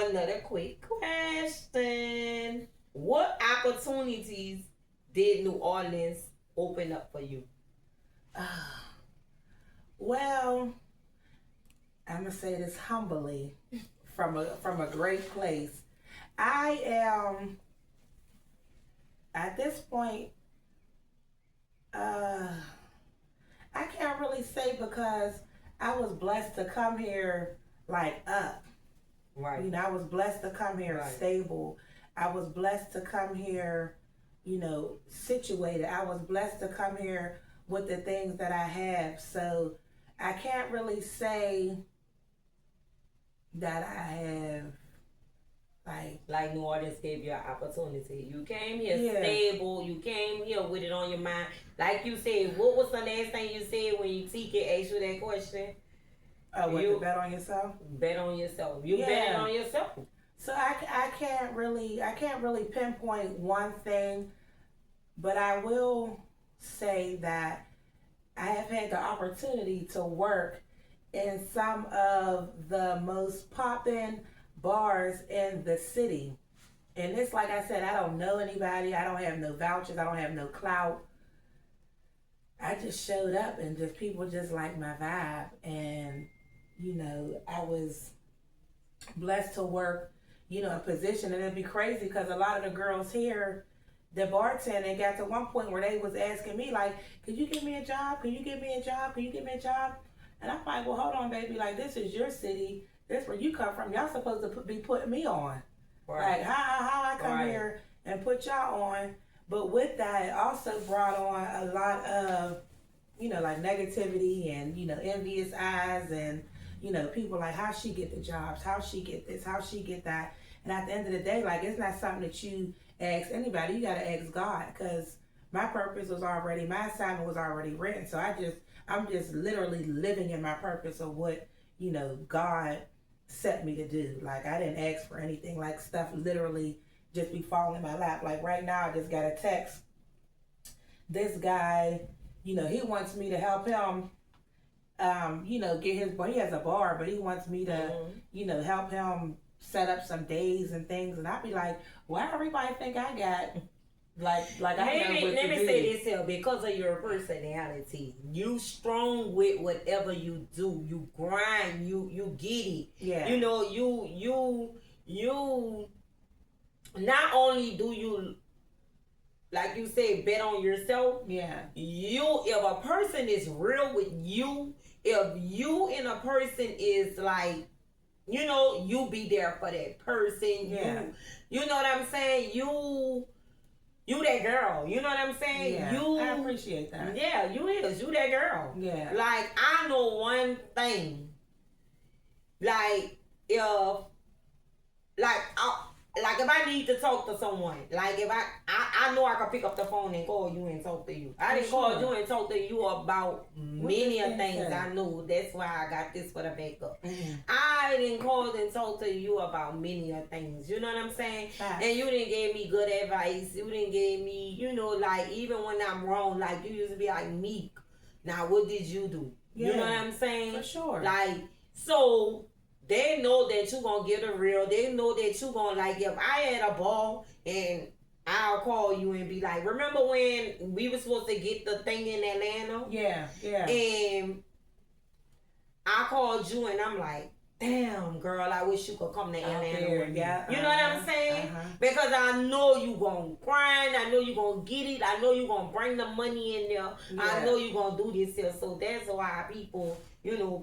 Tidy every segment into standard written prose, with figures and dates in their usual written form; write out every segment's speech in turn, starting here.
another quick question. What opportunities did New Orleans open up for you? Well, I'm gonna say this humbly, from a great place. I am at this point. I can't really say because I was blessed to come here like up. Right. You know, I was blessed to come here stable. I was blessed to come here, situated. I was blessed to come here with the things that I have. So I can't really say that I have like New Orleans gave you an opportunity. You came here stable. You came here with it on your mind. Like you said, what was the last thing you said when TK asked you that question? To bet on yourself? Bet on yourself. You bet on yourself. So I can't really pinpoint one thing, but I will say that I have had the opportunity to work in some of the most poppin' bars in the city. And it's like I said, I don't know anybody. I don't have no vouchers. I don't have no clout. I just showed up and just people just like my vibe. And, I was blessed to work, a position. And it'd be crazy because a lot of the girls here, the bartending got to one point where they was asking me like, could you give me a job? Can you give me a job? Can you give me a job? And I'm like, well, hold on, baby. Like, this is your city. This where you come from. Y'all supposed to be putting me on. Right. Like, how I come here and put y'all on. But with that, it also brought on a lot of, like negativity and, envious eyes and, people like, how she get the jobs? How she get this? How she get that? And at the end of the day, like, it's not something that you ask anybody. You got to ask God because my purpose was already, my assignment was already written. So I'm just literally living in my purpose of what, God set me to do. Like, I didn't ask for anything. Like, stuff literally just be falling in my lap. Like, right now, I just got a text. This guy, he wants me to help him, get his bar. He has a bar, but he wants me to, help him set up some days and things. And I'd be like, why everybody think I got... Like I know what let to me do. say this here, because of your personality, you strong with whatever you do. You grind, you get it. Yeah. You not only do you, like you say, bet on yourself. Yeah. If a person is real with you, if you and a person is like, you be there for that person. Yeah. You know what I'm saying? You that girl, you know what I'm saying? Yeah, I appreciate that. Yeah, you that girl. Yeah. Like, I know one thing. Like, if I need to talk to someone, like if I know I can pick up the phone and call you and talk to you. I didn't call you and talk to you about many of things I know. That's why I got this for the backup. Mm-hmm. I didn't call and talk to you about many of things. You know what I'm saying? Right. And you didn't give me good advice. You didn't give me, like, even when I'm wrong, like, you used to be like, Meek, now what did you do? Yeah. You know what I'm saying? For sure. Like, so... They know that you gonna get a real. They know that you gonna, like, if I had a ball and I'll call you and be like, remember when we were supposed to get the thing in Atlanta? Yeah, yeah. And I called you and I'm like, damn, girl, I wish you could come to Atlanta with me. Yeah, you know what I'm saying? Because I know you gonna grind. I know you gonna get it. I know you gonna bring the money in there. Yeah. I know you gonna do this here. So that's why people,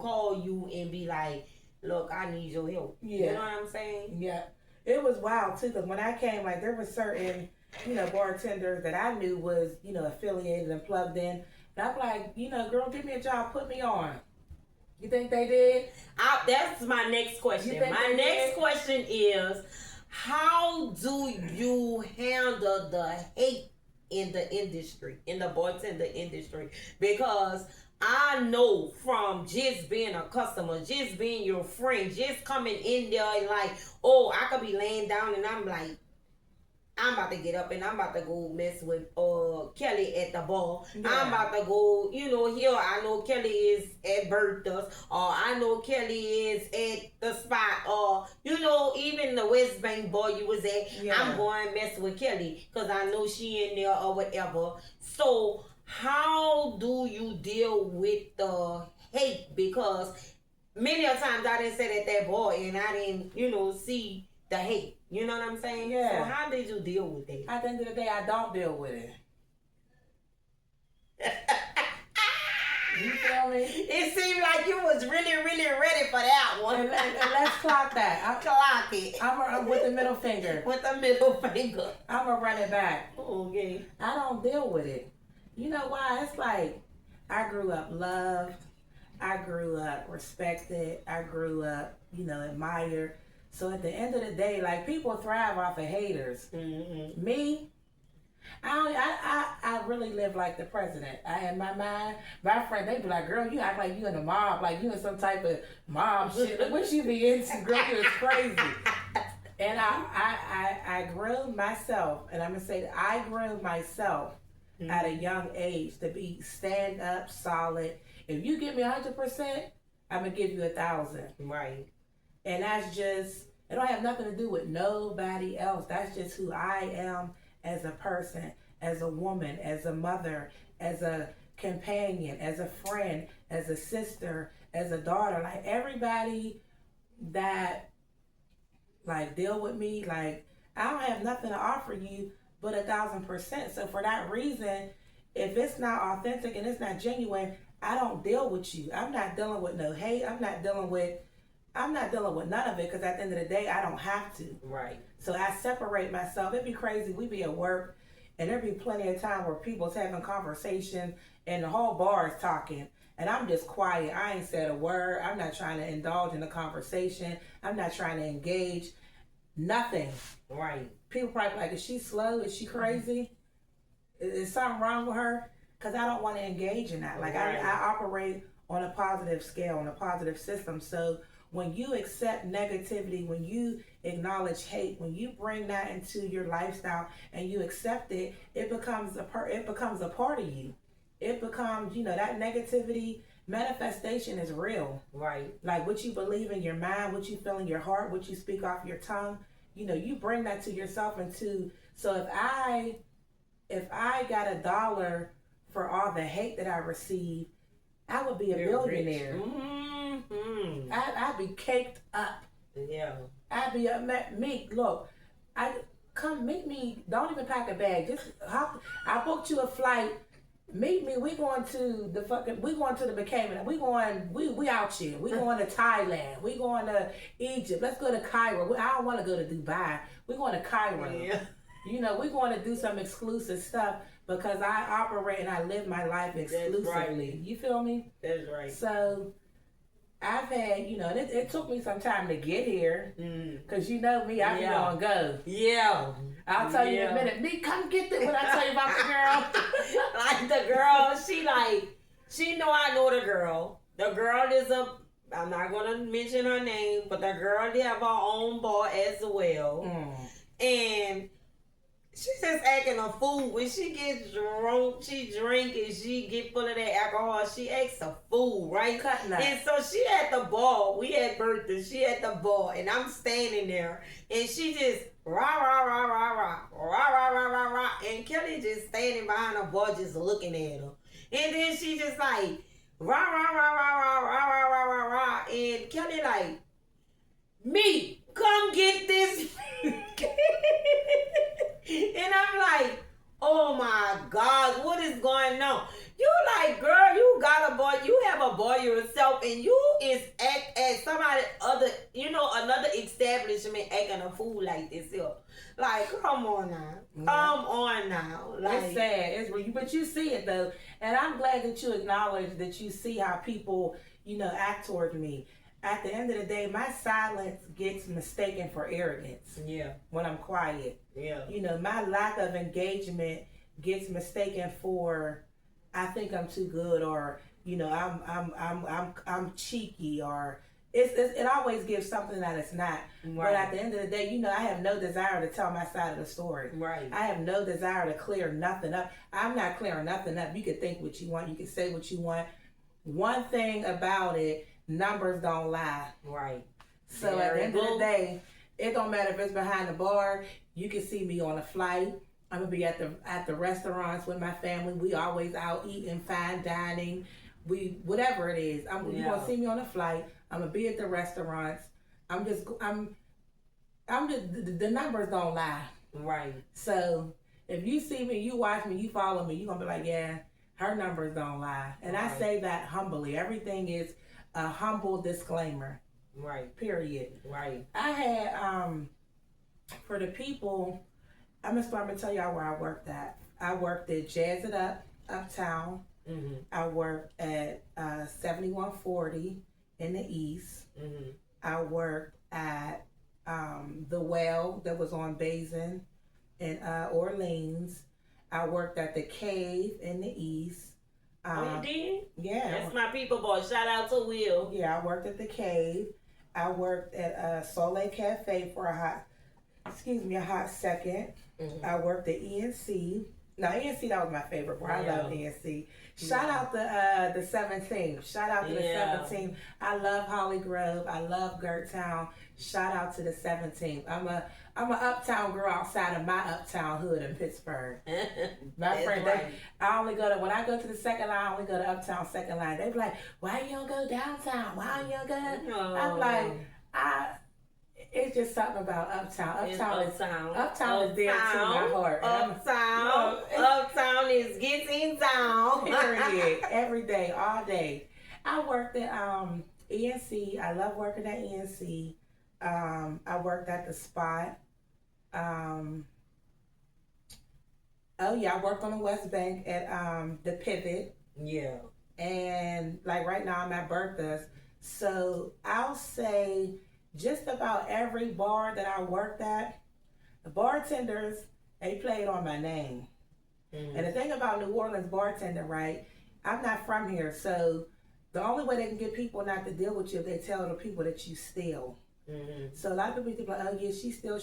call you and be like, look, I need your help. Yeah. You know what I'm saying? Yeah. It was wild, too, because when I came, like, there were certain, bartenders that I knew was, affiliated and plugged in. And I'm like, girl, give me a job, put me on. You think they did? That's my next question. My next question is, how do you handle the hate in the industry, in the bartender industry? Because I know from just being a customer, just being your friend, just coming in there and like, oh, I could be laying down and I'm like, I'm about to get up and I'm about to go mess with Kelly at the bar. Yeah. I'm about to go, here I know Kelly is at Bertha's, or I know Kelly is at the spot, or, even the the West Bank boy you was at, Yeah. I'm going to mess with Kelly because I know she in there or whatever. So how do you deal with the hate? Because many of times I didn't say that boy and I didn't, see the hate. You know what I'm saying? Yeah. So how did you deal with that? At the end of the day, I don't deal with it. You feel me? It seemed like you was really, really ready for that one. And let's clock that. Clock it. I'm with the middle finger. With the middle finger. I'm going to run it back. Okay. I don't deal with it. You know why? It's like I grew up loved. I grew up respected. I grew up, admired. So at the end of the day, like, people thrive off of haters. Mm-hmm. Me, I really live like the president. I had my mind. My friend, they be like, girl, you act like you in a mob, like you in some type of mob shit. Like, what you be into, girl, you is crazy. And I groomed myself, and I'm gonna say that I groomed myself at a young age to be stand up, solid. If you give me 100%, I'm gonna give you 1,000. Right. And that's just, it don't have nothing to do with nobody else. That's just who I am as a person, as a woman, as a mother, as a companion, as a friend, as a sister, as a daughter. Like, everybody that deal with me, like, I don't have nothing to offer you but 1,000%. So for that reason, if it's not authentic and it's not genuine, I don't deal with you. I'm not dealing with no hate. I'm not dealing with none of it, because at the end of the day, I don't have to. Right. So I separate myself. It'd be crazy. We be at work, and there'd be plenty of time where people's having conversation, and the whole bar is talking, and I'm just quiet. I ain't said a word. I'm not trying to indulge in the conversation. I'm not trying to engage. Nothing. Right. People probably like, is she slow? Is she crazy? Is something wrong with her? Because I don't want to engage in that. Like, right. I operate on a positive scale, on a positive system. So when you accept negativity, when you acknowledge hate, when you bring that into your lifestyle and you accept it, it becomes a part of you. It becomes, that negativity manifestation is real. Right. Like, what you believe in your mind, what you feel in your heart, what you speak off your tongue, you bring that to yourself and to. So if I got $1 for all the hate that I receive, I would be a billionaire. Mm-hmm. I'd be caked up. Yeah. I'd be me. Look, come meet me. Don't even pack a bag. Just hop. I booked you a flight. Meet me. We going to the Cayman. We out here. We going to Thailand. We going to Egypt. Let's go to Cairo. I don't want to go to Dubai. We going to Cairo. Yeah. We're going to do some exclusive stuff because I operate and I live my life exclusively. That's right. You feel me? That's right. So I've had, it took me some time to get here because me, I be on go. Yeah. I'll tell you in a minute. Me, come get this when I tell you about the girl. Like, the girl, she know I know the girl. The girl is I'm not going to mention her name, but the girl, they have her own bar as well. And she's just acting a fool. When she gets drunk, she drink and she get full of that alcohol. She acts a fool, right? And so she at the bar. We had birthday. She at the bar, and I'm standing there, and she just rah rah rah rah rah rah rah rah rah rah, and Kelly just standing behind the bar, just looking at her, and then she just like rah rah rah rah rah rah rah rah rah rah, and Kelly like, me, come get this. And I'm like, oh my God, what is going on? You like, girl, you got a boy, you have a boy yourself, and you is act as somebody other, another establishment acting a fool like this here. Like, come on now. Yeah. Come on now. Like, it's sad. But you see it though. And I'm glad that you acknowledge that you see how people, act towards me. At the end of the day, my silence gets mistaken for arrogance. Yeah. When I'm quiet. Yeah. My lack of engagement gets mistaken for, I think I'm too good, or I'm cheeky, or it always gives something that it's not. Right. But at the end of the day, I have no desire to tell my side of the story. Right. I have no desire to clear nothing up. I'm not clearing nothing up. You can think what you want. You can say what you want. One thing about it, numbers don't lie. Right. So at the end of the day, It don't matter if it's behind the bar. You can see me on a flight. I'm gonna be at the restaurants with my family. We always out eating, fine dining. We whatever it is. You gonna see me on a flight. I'm gonna be at the restaurants. I'm just the numbers don't lie. Right. So if you see me, you watch me, you follow me, you gonna be like, yeah, her numbers don't lie. And I say that humbly. Everything is a humble disclaimer. Right. Period. Right. I had for the people, I'm gonna tell y'all where I worked at. I worked at Jazz It Up Uptown. Mm-hmm. I worked at 7140 in the East. Mm-hmm. I worked at the Well that was on Basin in Orleans. I worked at the Cave in the East. Oh, you did? Yeah. That's my people, boy. Shout out to Will. Yeah, I worked at the Cave. I worked at Soleil Cafe for a hot second. Mm-hmm. I worked at ENC. Now, ENC, that was my favorite part. I love ENC. Shout out the 17th. Shout out to the 17th. I love Holly Grove. I love Gerttown. Shout out to the 17th. I'm a uptown girl outside of my uptown hood in Pittsburgh. My friend, I only go to, when I go to the second line, I only go to uptown second line. They be like, why you don't go downtown? Why you don't go? No. I'm like, it's just something about uptown. Uptown is dear to my heart. Uptown is getting down. Period. Every day, all day. I worked at ENC. I love working at ENC. I worked at the Spot. I worked on the West Bank at the Pivot. Yeah. And like right now I'm at Bertha's. So I'll say just about every bar that I worked at, the bartenders, they played on my name. Mm-hmm. And the thing about New Orleans bartender, right, I'm not from here, so the only way they can get people not to deal with you if they tell the people that you steal. Mm-hmm. So a lot of people think like, oh yeah, she steal.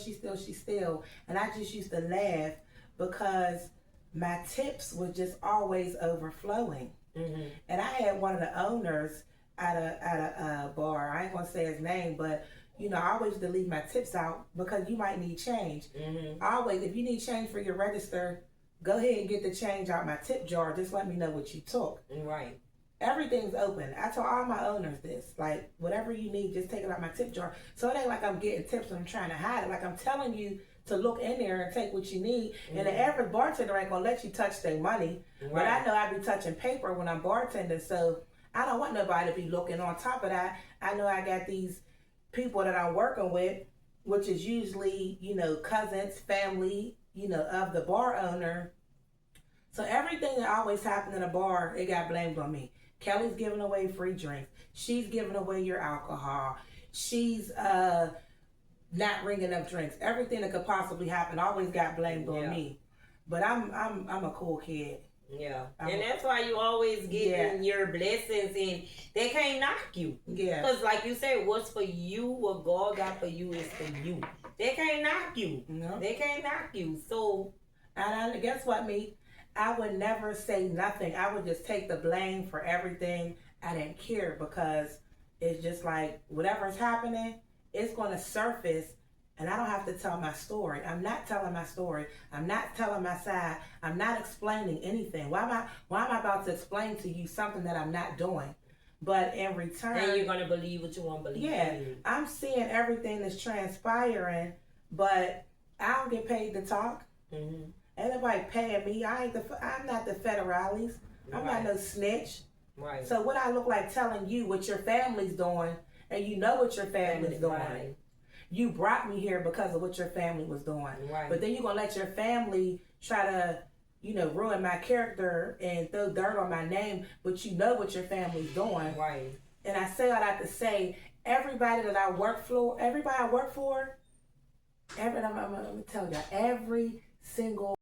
And I just used to laugh because my tips were just always overflowing. Mm-hmm. And I had one of the owners at a bar, I ain't gonna say his name, but you know, I always used to leave my tips out because you might need change. Mm-hmm. Always, if you need change for your register, go ahead and get the change out my tip jar. Just let me know what you took. Right. Everything's open. I told all my owners this. Like, whatever you need, just take it out my tip jar. So it ain't like I'm getting tips and I'm trying to hide it. Like, I'm telling you to look in there and take what you need. Mm-hmm. And the average bartender ain't gonna let you touch their money. Right. But I know I be touching paper when I'm bartending, so I don't want nobody to be looking. On top of that, I know I got these people that I'm working with, which is usually, you know, cousins, family, you know, of the bar owner. So everything that always happened in a bar, it got blamed on me. Kelly's giving away free drinks. She's giving away your alcohol. She's not ringing up drinks. Everything that could possibly happen always got blamed on me. But I'm a cool kid. Yeah, and that's why you always get your blessings, and they can't knock you. Yeah, because like you said, what's for you, what God got for you is for you. They can't knock you. No, they can't knock you. So, and guess what, me? I would never say nothing. I would just take the blame for everything. I didn't care because it's just like whatever's happening, it's going to surface. And I don't have to tell my story. I'm not telling my story. I'm not telling my side. I'm not explaining anything. Why am I about to explain to you something that I'm not doing? But in return, and you're gonna believe what you want to believe. Yeah, I'm seeing everything that's transpiring, but I don't get paid to talk. Mm-hmm. Ain't nobody paying me. I'm not the federales. I'm not no snitch. Right. So what I look like telling you what your family's doing, and you know what your family's doing. Right. You brought me here because of what your family was doing. Right. But then you're going to let your family try to, you know, ruin my character and throw dirt on my name, but you know what your family's doing. Right. And I say all that to say, everybody that I work for, I'm going to tell you, every single